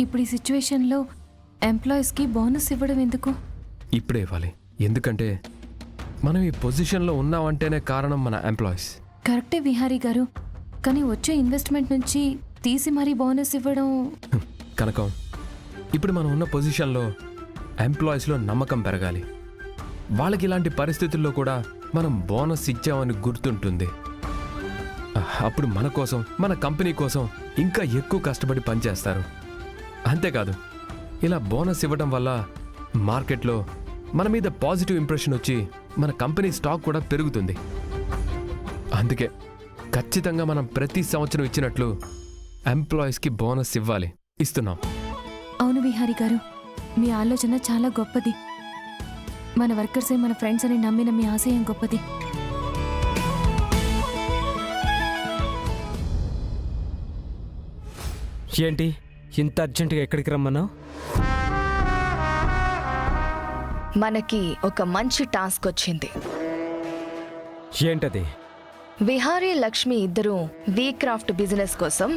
ఇప్పుడు ఈ సిచ్యువేషన్లో ఎంప్లాయీస్కి బోనస్ ఇవ్వడం ఎందుకు? ఇప్పుడే ఇవ్వాలి. ఎందుకంటే మనం ఈ పొజిషన్లో ఉన్నామంటేనే కారణం మన ఎంప్లాయీస్. కరెక్టే విహారీ గారు, కానీ వచ్చే ఇన్వెస్ట్మెంట్ నుంచి తీసి మరీ బోనస్ ఇవ్వడం. కనకం, ఇప్పుడు మనం ఉన్న పొజిషన్లో ఎంప్లాయీస్లో నమ్మకం పెరగాలి. వాళ్ళకి ఇలాంటి పరిస్థితుల్లో కూడా మనం బోనస్ ఇచ్చామని గుర్తుంటుంది. అప్పుడు మన కోసం, మన కంపెనీ కోసం ఇంకా ఎక్కువ కష్టపడి పనిచేస్తారు. అంతేకాదు, ఇలా బోనస్ ఇవ్వడం వల్ల మార్కెట్లో మన మీద పాజిటివ్ ఇంప్రెషన్ వచ్చి మన కంపెనీ స్టాక్ కూడా పెరుగుతుంది. అందుకే ఖచ్చితంగా మనం ప్రతి సంవత్సరం ఇచ్చినట్లు ఎంప్లాయీస్కి బోనస్ ఇవ్వాలి. ఇస్తున్నాం. అవును విహారీ గారు, మీ ఆలోచన చాలా గొప్పది. మన వర్కర్సే మన ఫ్రెండ్స్ అని నమ్మిన మీ ఆశయం గొప్పది. ఏంటి ఇంత అర్జెంటుగా ఎక్కడికి రమ్మన్నావు? మనకి ఒక మంచి టాస్క్ వచ్చింది. ఏంటది? విహారీ లక్ష్మి ఇద్దరూ వీ క్రాఫ్ట్ బిజినెస్ కోసం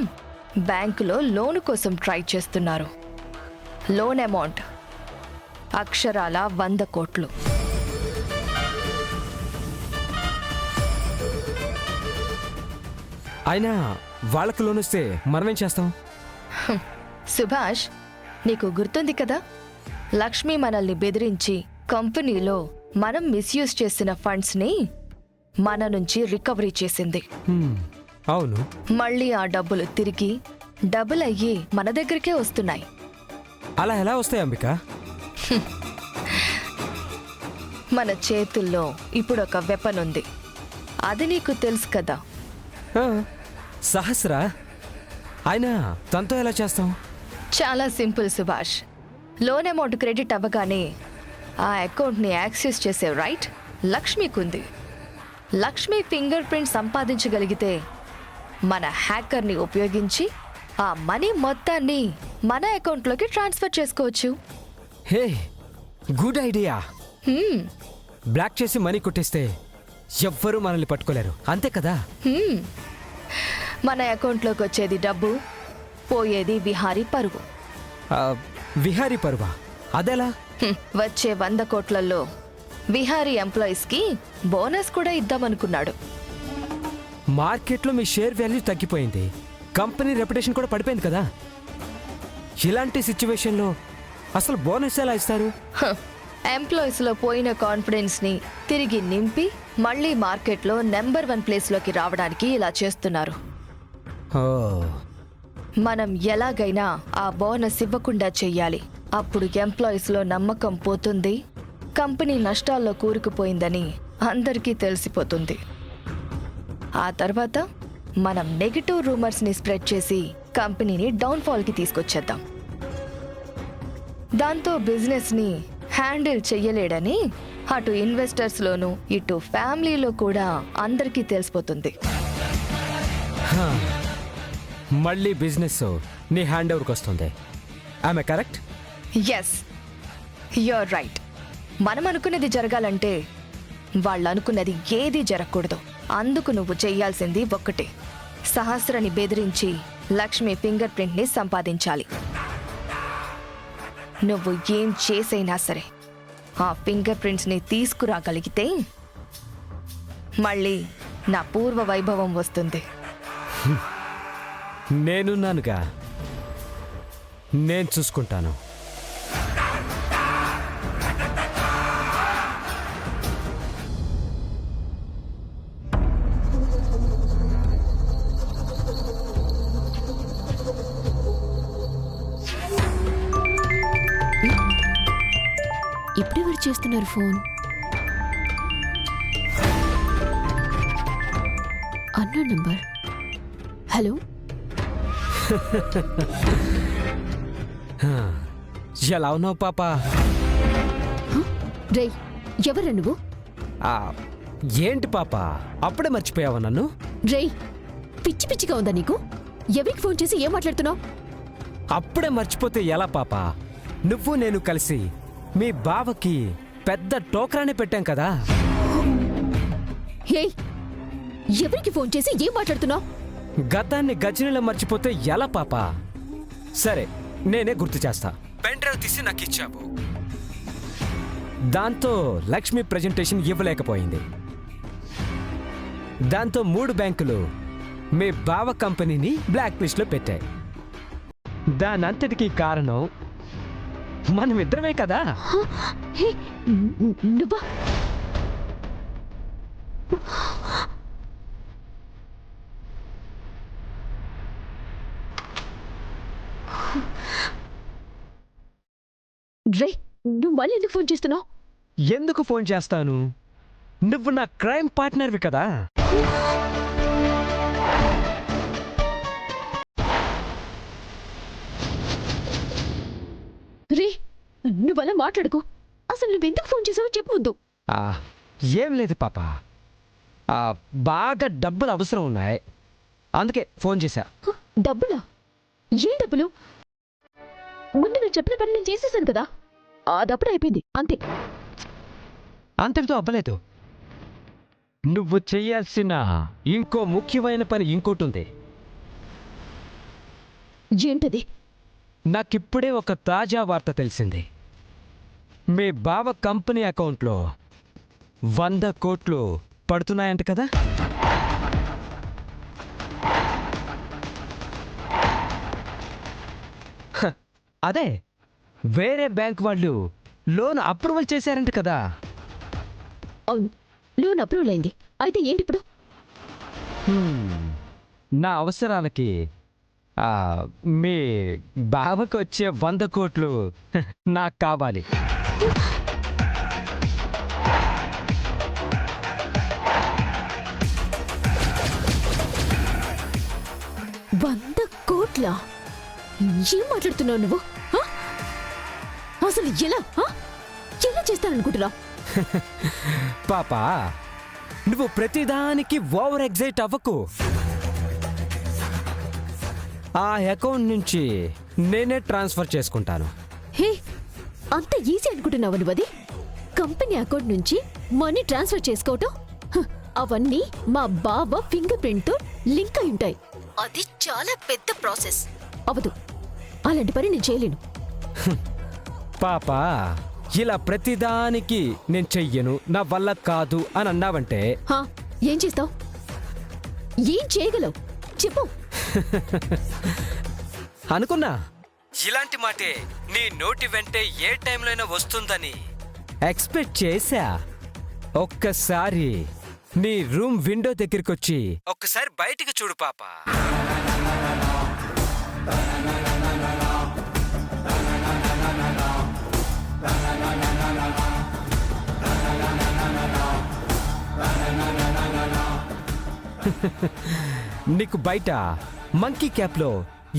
బ్యాంకులో లోను కోసం ట్రై చేస్తున్నారు. లోన్ అమౌంట్ అక్షరాల 100 కోట్లు. అయినా వాళ్ళకి లోన్ వస్తే మనమేం చేస్తాం? సుభాష్, నీకు గుర్తుంది కదా, లక్ష్మి మనల్ని బెదిరించి కంపెనీలో మనం మిస్యూజ్ చేసిన ఫండ్స్ని మన నుంచి రికవరీ చేసింది. అవును. మళ్ళీ ఆ డబ్బులు తిరిగి డబుల్ అయ్యి మన దగ్గరికే వస్తున్నాయి. అలా ఎలా వస్తాయి అంబిక? మన చేతుల్లో ఇప్పుడు ఒక వెపన్ ఉంది. అది నీకు తెలుసు కదా. సహస్ర, అయినా తనతో ఎలా చేస్తాం? చాలా simple Subhash. Loan amount credit అవ్వగానే ఆ అకౌంట్ని యాక్సెస్ చేసే రైట్ లక్ష్మికుంది. లక్ష్మి ఫింగర్ ప్రింట్ సంపాదించగలిగితే మన హ్యాకర్ని ఉపయోగించి ఆ మనీ మొత్తాన్ని మన అకౌంట్లోకి ట్రాన్స్ఫర్ చేసుకోవచ్చు. హే, గుడ్ ఐడియా. బ్లాక్ చేసి మనీ కొట్టేస్తే ఎవ్వరూ మనల్ని పట్టుకోలేరు, అంతే కదా? మన అకౌంట్లోకి వచ్చేది డబ్బు, పోయేది విహారీ పరువు. విహారీ పరువా? అదెలా? వచ్చే 100 కోట్లలో విహారీ ఎంప్లాయీస్కి బోనస్ కూడా ఇద్దామనుకున్నాడు. మార్కెట్లో మీ షేర్ వాల్యూ తగ్గిపోయింది, కంపెనీ రెప్యుటేషన్ కూడా పడిపోయింది కదా. ఇలాంటి సిచ్యువేషన్లో అసలు బోనస్ ఎలా ఇస్తారు? ఎంప్లాయీస్లో పోయిన కాన్ఫిడెన్స్ని తిరిగి నింపి మళ్ళీ మార్కెట్లో నెంబర్ 1 ప్లేస్లోకి రావడానికి ఇలా చేస్తున్నారు. మనం ఎలాగైనా ఆ బోనస్ ఇవ్వకుండా చెయ్యాలి. అప్పుడు ఎంప్లాయీస్లో నమ్మకం పోతుంది, కంపెనీ నష్టాల్లో కూరుకుపోయిందని అందరికీ తెలిసిపోతుంది. ఆ తర్వాత మనం నెగిటివ్ రూమర్స్ని స్ప్రెడ్ చేసి కంపెనీని డౌన్ఫాల్కి తీసుకొచ్చేద్దాం. దాంతో బిజినెస్ని హ్యాండిల్ చెయ్యలేడని అటు ఇన్వెస్టర్స్లోనూ ఇటు ఫ్యామిలీలో కూడా అందరికీ తెలిసిపోతుంది. మళ్ళీ బిజినెస్ నీ హ్యాండ్ ఓవర్కి వస్తుంది. ఆమె కరెక్ట్? Yes, you're right. మనం అనుకున్నది జరగాలంటే వాళ్ళు అనుకున్నది ఏదీ జరగకూడదు. అందుకు నువ్వు చెయ్యాల్సింది ఒక్కటే, సహస్రని బెదిరించి లక్ష్మి ఫింగర్ ప్రింట్ని సంపాదించాలి. నువ్వు ఏం చేసైనా సరే ఆ ఫింగర్ ప్రింట్స్ని తీసుకురాగలిగితే మళ్ళీ నా పూర్వ వైభవం వస్తుంది. నేనున్నానుగా, నేను చూసుకుంటాను. ఇప్పుడెవరు చేస్తున్నారు ఫోన్? అన్న నంబర్. హలో, ఎలా ఉన్నావు పాపా? రే, ఎవరు నువ్వు? ఏంటి పాపా అప్పుడే మర్చిపోయావా నన్ను? రే, పిచ్చి పిచ్చిగా ఉందా నీకు? ఎవరికి ఫోన్ చేసి ఏం మాట్లాడుతున్నావు? అప్పుడే మర్చిపోతే ఎలా పాపా? నువ్వు నేను కలిసి మీ బావకి పెద్ద టోకరానే పెట్టాం కదా. హే, ఎవరికి ఫోన్ చేసి ఏం మాట్లాడుతున్నావు? గతాన్ని గజనీలో మర్చిపోతే ఎలా పాపా? సరే, నేనే గుర్తు చేస్తా. పెన్ డ్రైవ్ తీసి నాకు ఇచ్చావు. దాంతో లక్ష్మి ప్రెజెంటేషన్ ఇవ్వలేకపోయింది. దాంతో 3 బ్యాంకులు మీ బావ కంపెనీని బ్లాక్ లిస్ట్లో పెట్టాయి. దానంతటికీ కారణం మనమిద్దరమే కదా. హే, నువ్వా? రే, నువ్వు మళ్ళీ ఎందుకు ఫోన్ చేస్తున్నావు? ఎందుకు ఫోన్ చేస్తాను? నువ్వు నా క్రైమ్ పార్ట్నర్వి కదా. రే, నువ్వు అలా మాట్లాడుకో. అసలు నువ్వెందుకు ఫోన్ చేసావో చెప్పు ముందు. ఆ, ఏం లేదు పాప. బాగా డబ్బులు అవసరం ఉన్నాయి, అందుకే ఫోన్ చేశా. డబ్బులా? ఏ డబ్బులు? ముందు నువ్వు చెప్పిన పని నేను చేసేసాను కదా. ఆ డబ్బులు అయిపోయింది అంతే. అంతటితో అవ్వలేదు. నువ్వు చేయాల్సిన ఇంకో ముఖ్యమైన పని ఇంకోటి ఉంది. ఏంటది? నాకిప్పుడే ఒక తాజా వార్త తెలిసింది. మీ బావ కంపెనీ అకౌంట్లో 100 కోట్లు పడుతున్నాయంట కదా. హ, అదే వేరే బ్యాంక్ వాళ్ళు లోన్ అప్రూవల్ చేశారంట కదా. అవును, లోన్ అప్రూవల్ అయింది. అయితే ఏంటి ఇప్పుడు? నా అవసరాలకి మీ బావకు వచ్చే 100 కోట్లు నాకు కావాలి. $100 కోట్ల? ఏం మాట్లాడుతున్నావు నువ్వు? ఆ? అసలు ఎలా ఎలా చేస్తాననుకుంటున్నావు? పాపా, నువ్వు ప్రతిదానికి ఓవర్ ఎగ్జైట్ అవ్వకు. ఆ అకౌంట్ నుంచి నేనే ట్రాన్స్ఫర్ చేసుకుంటాను. హే, అంత ఈజీ అనుకుంటున్నావు నువ్వు? అది కంపెనీ అకౌంట్ నుంచి మనీ ట్రాన్స్ఫర్ చేసుకోవటం, అవన్నీ మా బావ ఫింగర్ ప్రింట్ తో లింక్ అయి ఉంటాయి. అది చాలా పెద్ద ప్రాసెస్. అవదు, అలాంటి పని నేను చేయలేను. పాపా, ఇలా ప్రతిదానికి నేను చెయ్యను, నా వల్ల కాదు అని అన్నావంటే ఏం చేస్తావు? ఏం చేయగలవు చెప్పు. అనుకున్నా ఇలాంటి మాటే నీ నోటి వెంటే ఏ టైంలో అయినా వస్తుందని ఎక్స్పెక్ట్ చేశా. ఒక్కసారి నీ రూమ్ విండో దగ్గరికి వచ్చి ఒక్కసారి బయటికి చూడు పాపా. నీకు బయట మంకీ క్యాప్లో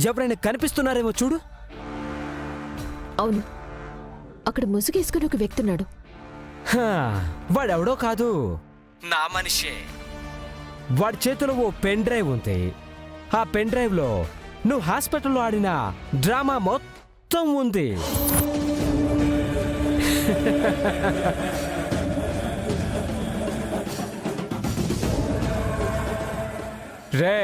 ఎవరైనా కనిపిస్తున్నారేమో చూడు. అవును, అక్కడ ముసుగేసుకుని ఒక వ్యక్తి ఉన్నాడు. వాడెవడో కాదు, నా మనిషే. వాడి చేతిలో ఓ పెన్ డ్రైవ్ ఉంది. ఆ పెన్ డ్రైవ్లో నువ్వు హాస్పిటల్లో ఆడిన డ్రామా మొత్తం ఉంది. రే,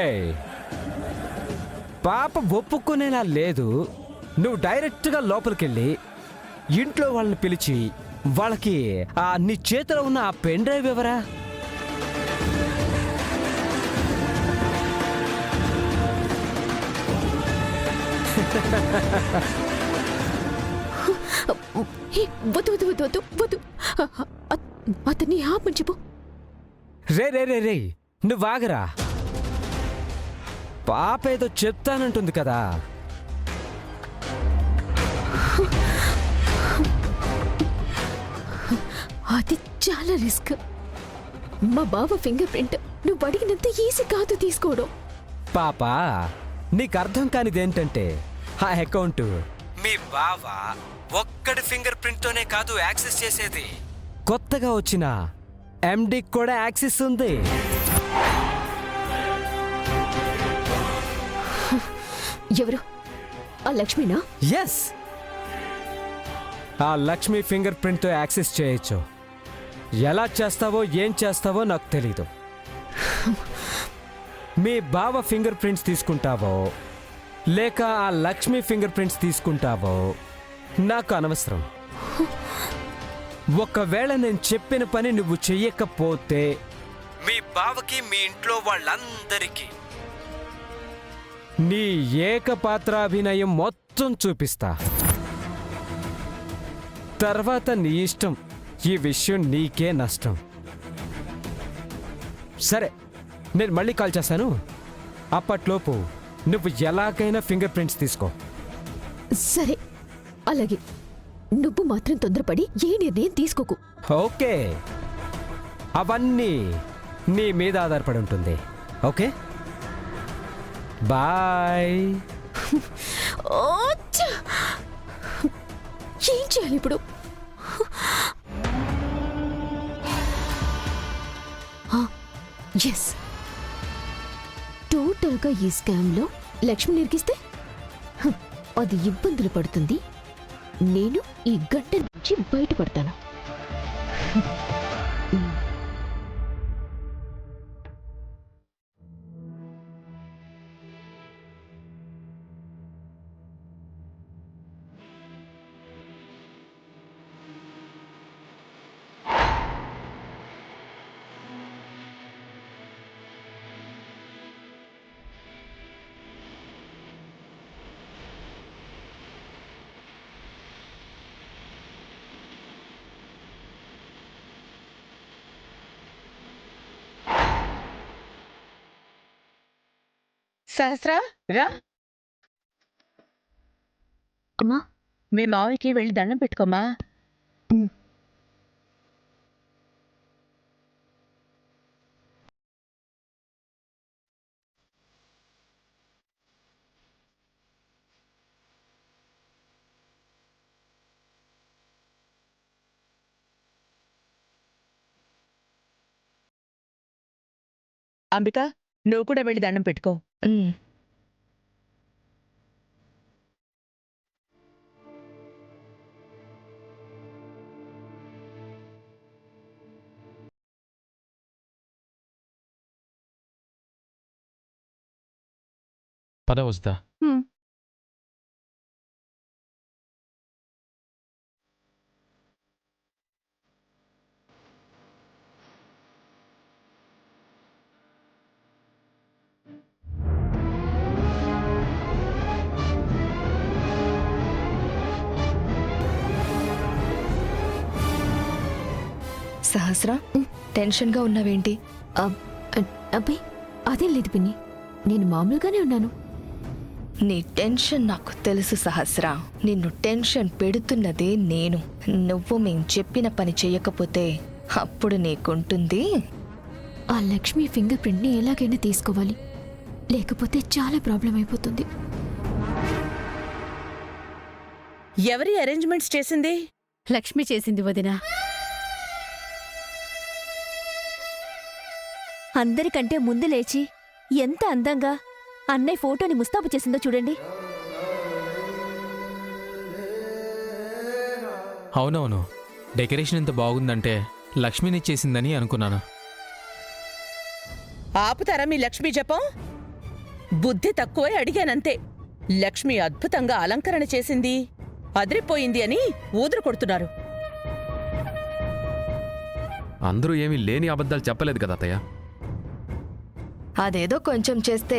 పాప ఒప్పుకునేలా లేదు. నువ్వు డైరెక్ట్గా లోపలికెళ్ళి ఇంట్లో వాళ్ళని పిలిచి వాళ్ళకి నీ చేతిలో ఉన్న ఆ పెన్ డ్రైవ్ ఎవరా? వద్దు వద్దు వద్దు వద్దు వద్దు, అతన్ని ఆపని చెప్పు. రే రే రే రే, నువ్వు ఆగరా. పాప ఏదో చెప్తానంటుంది కదా. అది చాలా రిస్క్. మా బావ ఫింగర్ ప్రింట్ నువ్వు అడిగినంత ఈజీ కాదు తీసుకోవడం. పాపా, నీకు అర్థం కానిదేంటంటే ఆ అకౌంట్ మీ బావ ఒక్కడి ఫింగర్ ప్రింట్తోనే కాదు యాక్సెస్ చేసేది. కొత్తగా వచ్చిన ఎండీకి కూడా యాక్సెస్ ఉంది. ఎవరు? ఆ లక్ష్మినా? ఎస్, ఆ లక్ష్మి ఫింగర్ ప్రింట్తో యాక్సెస్ చేయొచ్చు. ఎలా చేస్తావో ఏం చేస్తావో నాకు తెలీదు. మీ బావ ఫింగర్ ప్రింట్స్ తీసుకుంటావో లేక ఆ లక్ష్మి ఫింగర్ ప్రింట్స్ తీసుకుంటావో నాకు అనవసరం. ఒకవేళ నేను చెప్పిన పని నువ్వు చెయ్యకపోతే మీ బావకి మీ ఇంట్లో వాళ్ళందరికీ నీ ఏకపాత్రాభినయం మొత్తం చూపిస్తా. తర్వాత నీ ఇష్టం. ఈ విషయం నీకే నష్టం. సరే, నేను మళ్ళీ కాల్ చేస్తాను. అప్పట్లోపు నువ్వు ఎలాగైనా ఫింగర్ ప్రింట్స్ తీసుకో. సరే అలాగే. నువ్వు మాత్రం తొందరపడి ఏ నిర్ణయం తీసుకోకు. ఓకే, అవన్నీ నీ మీద ఆధారపడి ఉంటుంది. Okay, bye. ఓచ్చ్! ఏం చేయాలి ఇప్పుడు? ఎస్, టోటల్గా ఈ స్కామ్లో లక్ష్మి నిరికిస్తే అది ఇబ్బందులు పడుతుంది. నేను ఈ గంట నుంచి బయటపడతాను. సహస్రా రా. అమ్మా, మీ మావికి వెళ్ళి దండం పెట్టుకోమా. అంబిక, నువ్వు కూడా వెళ్ళి దండం పెట్టుకో. పద వస్తా. సహస్ర, టెన్షన్గా ఉన్నావేంటి? అబ్బాయి అదేం లేదు పిన్ని, నేను మామూలుగానే ఉన్నాను. నీ టెన్షన్ నాకు తెలుసు సహస్ర. నిన్ను టెన్షన్ పెడుతున్నదే నేను. నువ్వు మేం చెప్పిన పని చెయ్యకపోతే అప్పుడు నీకుంటుంది. ఆ లక్ష్మి ఫింగర్ ప్రింట్ని ఎలాగైనా తీసుకోవాలి, లేకపోతే చాలా ప్రాబ్లం అయిపోతుంది. ఎవరి అరేంజ్మెంట్స్ చేసింది? లక్ష్మి చేసింది వదినా. అందరికంటే ముందు లేచి ఎంత అందంగా అన్నయ్య ఫోటోని ముస్తాబు చేసిందో చూడండి. అవునవును, డెకరేషన్ ఎంత బాగుందంటే లక్ష్మిని చేసిందని అనుకున్నాను. ఆపుతారా మీ లక్ష్మీ జపం? బుద్ధి తక్కువే అడిగానంతే. లక్ష్మి అద్భుతంగా అలంకరణ చేసింది, అదిరిపోయింది అని ఊదురు కొడుతున్నారు. అందరూ ఏమీ లేని అబద్ధాలు చెప్పలేదు కదా అత్తయ్య. అదేదో కొంచెం చేస్తే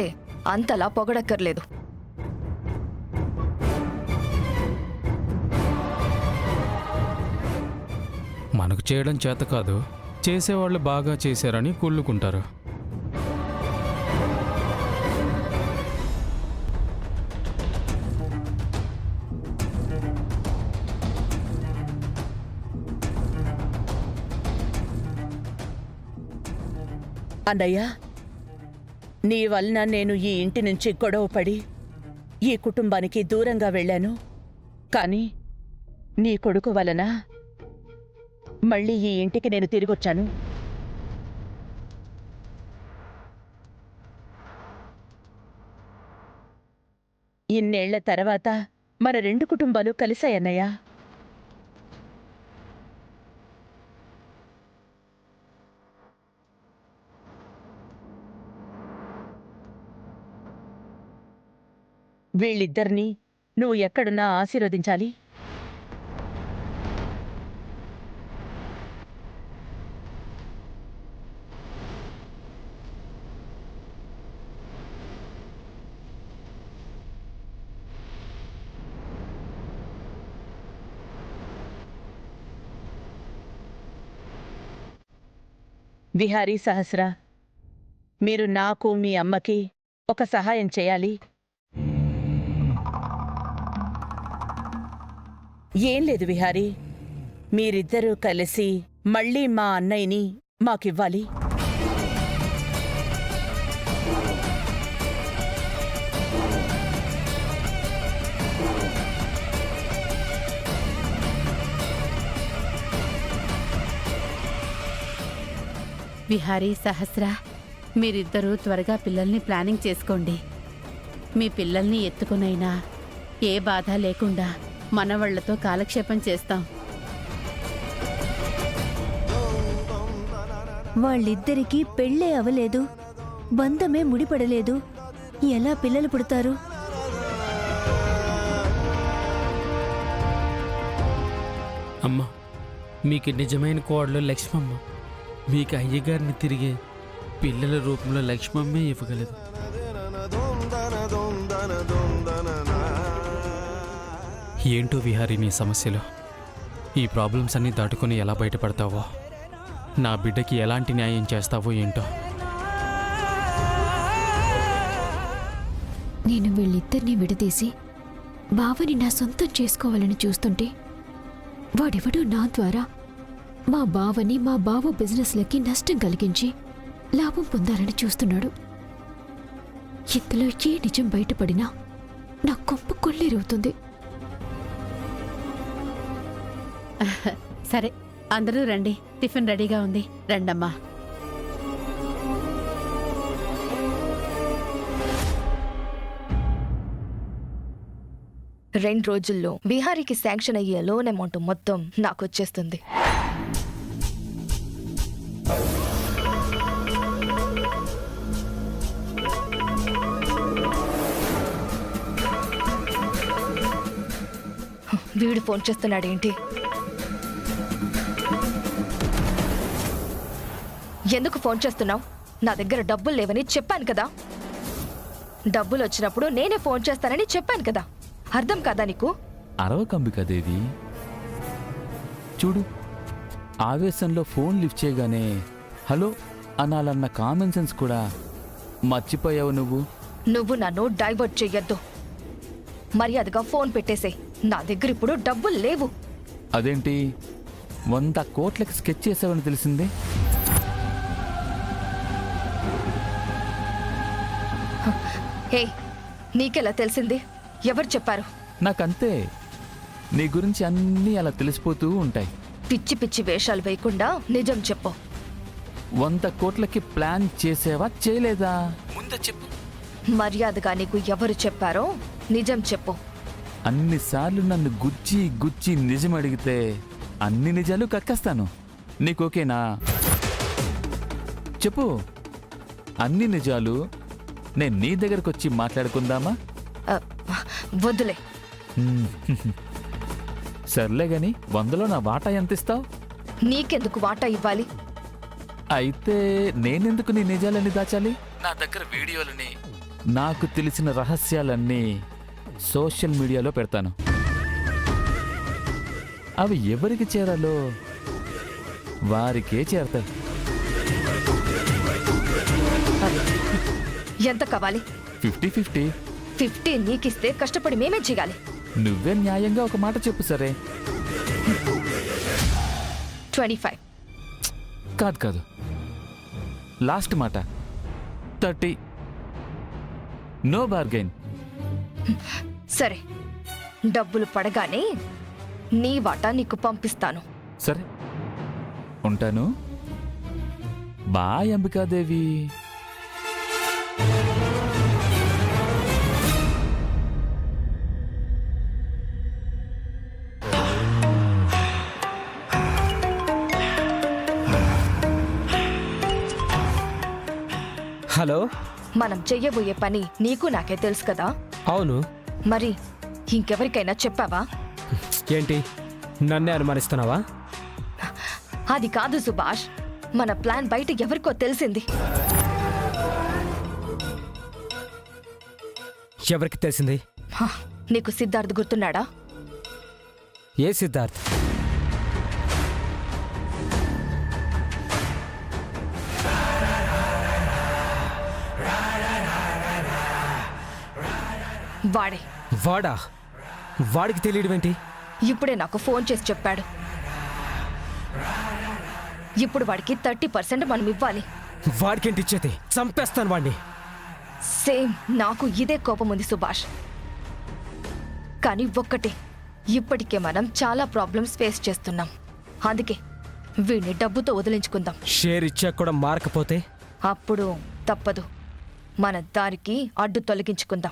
అంతలా పొగడక్కర్లేదు. మనకు చేయడం చేత కాదు, చేసేవాళ్ళు బాగా చేశారని కుళ్ళుకుంటారు. అన్నయ్య, నీ వలన నేను ఈ ఇంటి నుంచి గొడవపడి ఈ కుటుంబానికి దూరంగా వెళ్ళాను. కానీ నీ కొడుకు వలన మళ్ళీ ఈ ఇంటికి నేను తిరిగొచ్చాను. ఇన్నేళ్ల తర్వాత మన రెండు కుటుంబాలు కలిశాయన్నయ్య. వీళ్ళిద్దరినీ నువ్వు ఎక్కడున్నా ఆశీర్వదించాలి. విహారీ సహస్ర, మీరు నాకు మీ అమ్మకి ఒక సహాయం చేయాలి. ఏం లేదు విహారీ, మీరిద్దరూ కలిసి మళ్ళీ మా అన్నయ్యని మాకివ్వాలి. విహారీ సహస్ర, మీరిద్దరూ త్వరగా పిల్లల్ని ప్లానింగ్ చేసుకోండి. మీ పిల్లల్ని ఎత్తుకునైనా ఏ బాధ లేకుండా మనవళ్లతో కాలక్షేపం చేస్తాం. వాళ్ళిద్దరికీ పెళ్ళే అవలేదు, బంధమే ముడిపడలేదు. ఎలా పిల్లలు పుడతారు? అమ్మ, మీకు నిజమైన కోడలు లక్ష్మమ్మ. మీకు అయ్యగారిని తిరిగే పిల్లల రూపంలో లక్ష్మమ్మే ఇవ్వగలదు. ఏంటో విహారీ నీ సమస్యలు. ఈ ప్రాబ్లమ్స్ అన్నీ దాటుకొని ఎలా బయటపడతావో, నా బిడ్డకి ఎలాంటి న్యాయం చేస్తావో ఏంటో. నేను వీళ్ళిద్దరినీ విడదీసి బావని నా సొంతం చేసుకోవాలని చూస్తుంటే వాడెవడో నా ద్వారా మా బావని మా బావ బిజినెస్లకి నష్టం కలిగించి లాభం పొందాలని చూస్తున్నాడు. ఇందులో ఏ నిజం బయటపడినా నా కొంప కొల్లేరవుతుంది. సరే, అందరూ రండి, టిఫిన్ రెడీగా ఉంది, రండమ్మా. రెండు రోజుల్లో విహారీకి శాంక్షన్ అయ్యే లోన్ అమౌంట్ మొత్తం నాకు వచ్చేస్తుంది. వీడు ఫోన్ చేస్తున్నాడేంటి? ఎందుకు ఫోన్ చేస్తున్నావు? నా దగ్గర డబ్బులు లేవని చెప్పాను కదా. డబ్బులు వచ్చినప్పుడు నేనే ఫోన్ చేస్తానని చెప్పాను కదా. అర్థం కాదా నీకు? అరవకంబికాదేవి, చూడు, ఆవేశంలో ఫోన్ లిఫ్ట్ చేయగానే హలో అనాలన్న కామన్ సెన్స్ కూడా మర్చిపోయావు నువ్వు. నువ్వు నన్ను డైవర్ట్ చెయ్యొద్దు. మర్యాదగా ఫోన్ పెట్టేసే. నా దగ్గర ఇప్పుడు డబ్బులు లేవు. అదేంటి 100 కోట్లకి స్కెచ్ చేసావని తెలిసింది. హే, నీకెలా తెలిసింది? ఎవరు చెప్పారు? నాకంతే, నీ గురించి అన్నీ అలా తెలిసిపోతూ ఉంటాయి. పిచ్చి పిచ్చి వేషాలు వేయకుండా నిజం చెప్పు. 100 కోట్లకి ప్లాన్ చేసేవా చేయలేదా ముందే చెప్పు. మర్యాదగా నీకు ఎవరు చెప్పారో నిజం చెప్పు. అన్నిసార్లు నన్ను గుచ్చి గుచ్చి నిజం అడిగితే అన్ని నిజాలు కక్కేస్తాను. నీకోకేనా? చెప్పు, అన్ని నిజాలు నేను నీ దగ్గరకు వచ్చి మాట్లాడుకుందామా? వద్దులే. సర్లే గాని 100లో నా వాటా ఎంత ఇస్తావు? నీకెందుకు వాటా ఇవ్వాలి? అయితే నేనెందుకు నీ నిజాలన్నీ దాచాలి? నా దగ్గర వీడియోలని, నాకు తెలిసిన రహస్యాలన్నీ సోషల్ మీడియాలో పెడతాను. అవి ఎవరికి చేరాలో వారికే చేరతాయి. ఎంత కావాలి? 50-50. 50 నీకిస్తే కష్టపడి మేమే చేయాలి. నువ్వే న్యాయంగా ఒక మాట చెప్పు. సరే, 25. కాదు, లాస్ట్ మాట 30. No bargain. సరే, డబ్బులు పడగానే నీ వాటా నీకు పంపిస్తాను. సరే, ఉంటాను. బాయ్ అంబికాదేవి. హలో, మనం చెయ్యబోయే పని నీకు నాకే తెలుసు కదా. అవును, మరి ఇంకెవరికైనా చెప్పావా? ఏంటి నన్నే అనుమానిస్తున్నావా? అది కాదు సుభాష్, మన ప్లాన్ బయట ఎవరికో తెలిసింది. ఎవరికి తెలిసింది? హ, నీకు సిద్ధార్థ్ గుర్తున్నాడా? ఏ సిద్ధార్థ్? వాడే. వాడా? వాడికి తెలియడమేంటి? ఇప్పుడే నాకు ఫోన్ చేసి చెప్పాడు. ఇప్పుడు వాడికి 30% మనం ఇవ్వాలి. వాడికేంటి ఇచ్చేది? చంపేస్తాను వాడిని. సేమ్ నాకు ఇదే కోపం ఉంది సుభాష్. కానీ ఒక్కటే, ఇప్పటికే మనం చాలా ప్రాబ్లమ్స్ ఫేస్ చేస్తున్నాం. అందుకే వీడిని డబ్బుతో వదిలించుకుందాం. షేర్ ఇచ్చాక కూడా మారకపోతే? అప్పుడు తప్పదు, మన దారికి అడ్డు తొలగించుకుందాం.